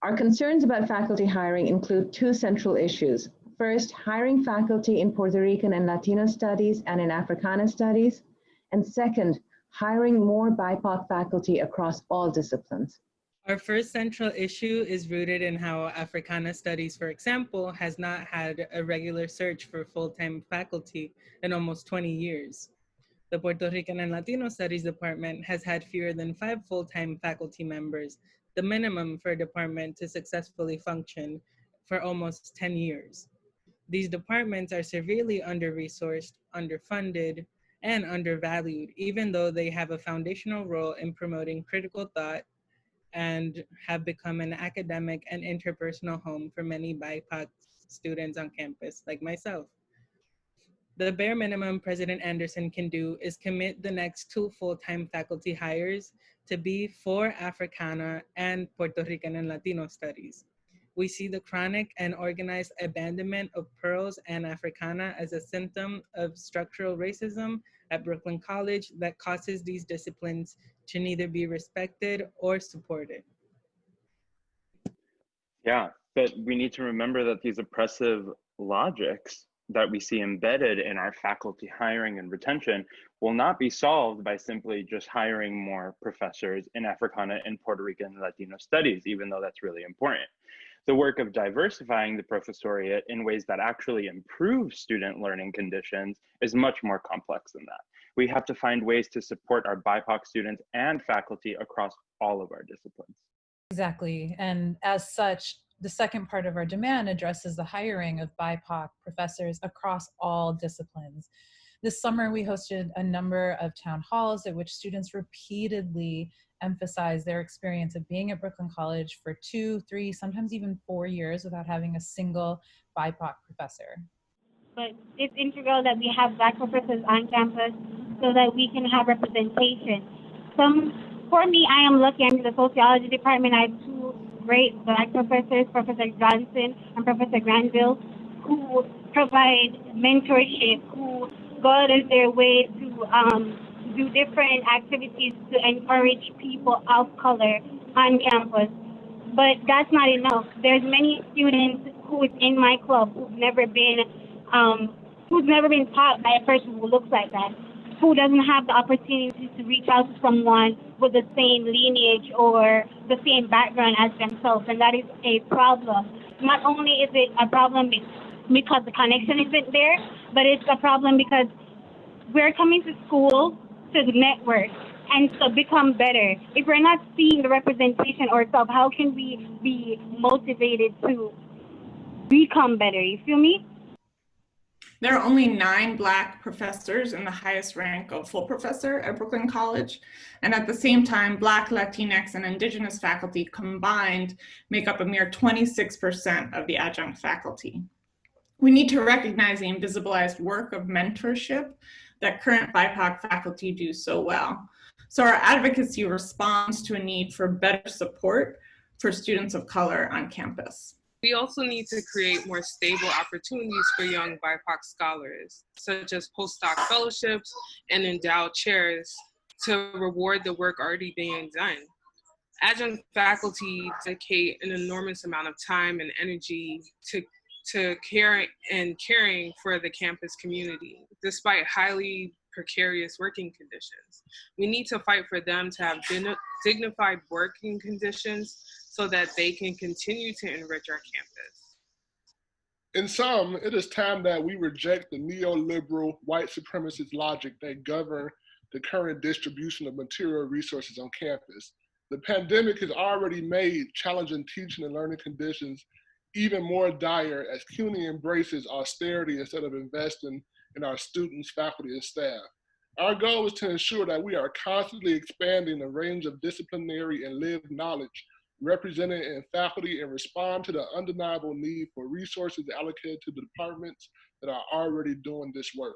Our concerns about faculty hiring include two central issues. First, hiring faculty in Puerto Rican and Latino studies and in Africana studies. And second, hiring more BIPOC faculty across all disciplines. Our first central issue is rooted in how Africana Studies, for example, has not had a regular search for full-time faculty in almost 20 years. The Puerto Rican and Latino Studies Department has had fewer than 5 full-time faculty members, the minimum for a department to successfully function, for almost 10 years. These departments are severely under-resourced, underfunded, and undervalued, even though they have a foundational role in promoting critical thought and have become an academic and interpersonal home for many BIPOC students on campus, like myself. The bare minimum President Anderson can do is commit the next 2 full-time faculty hires to be for Africana and Puerto Rican and Latino studies. We see the chronic and organized abandonment of Pearls and Africana as a symptom of structural racism at Brooklyn College that causes these disciplines to neither be respected or supported. Yeah, but we need to remember that these oppressive logics that we see embedded in our faculty hiring and retention will not be solved by simply just hiring more professors in Africana and Puerto Rican and Latino studies, even though that's really important. The work of diversifying the professoriate in ways that actually improve student learning conditions is much more complex than that. We have to find ways to support our BIPOC students and faculty across all of our disciplines. Exactly, and as such, the second part of our demand addresses the hiring of BIPOC professors across all disciplines. This summer, we hosted a number of town halls at which students repeatedly emphasized their experience of being at Brooklyn College for 2, 3, sometimes even 4 years without having a single BIPOC professor. But it's integral that we have Black professors on campus so that we can have representation. For me, I am lucky. I'm in the sociology department. I have 2 great Black professors, Professor Johnson and Professor Granville, who provide mentorship, who go out of their way to do different activities to encourage people of color on campus. But that's not enough. There's many students who is in my club who've never been taught by a person who looks like that, who doesn't have the opportunity to reach out to someone with the same lineage or the same background as themselves, and that is a problem. Not only is it a problem because the connection isn't there, but it's a problem because we're coming to school to network and to become better. If we're not seeing the representation ourselves, how can we be motivated to become better? You feel me? There are only 9 Black professors in the highest rank of full professor at Brooklyn College. And at the same time, Black, Latinx, and Indigenous faculty combined make up a mere 26% of the adjunct faculty. We need to recognize the invisibilized work of mentorship that current BIPOC faculty do so well. So our advocacy responds to a need for better support for students of color on campus. We also need to create more stable opportunities for young BIPOC scholars, such as postdoc fellowships and endowed chairs, to reward the work already being done. Adjunct faculty dedicate an enormous amount of time and energy to caring for the campus community, despite highly precarious working conditions. We need to fight for them to have dignified working conditions so that they can continue to enrich our campus. In sum, it is time that we reject the neoliberal white supremacist logic that govern the current distribution of material resources on campus. The pandemic has already made challenging teaching and learning conditions even more dire as CUNY embraces austerity instead of investing in our students, faculty, and staff. Our goal is to ensure that we are constantly expanding the range of disciplinary and lived knowledge represented in faculty and respond to the undeniable need for resources allocated to the departments that are already doing this work.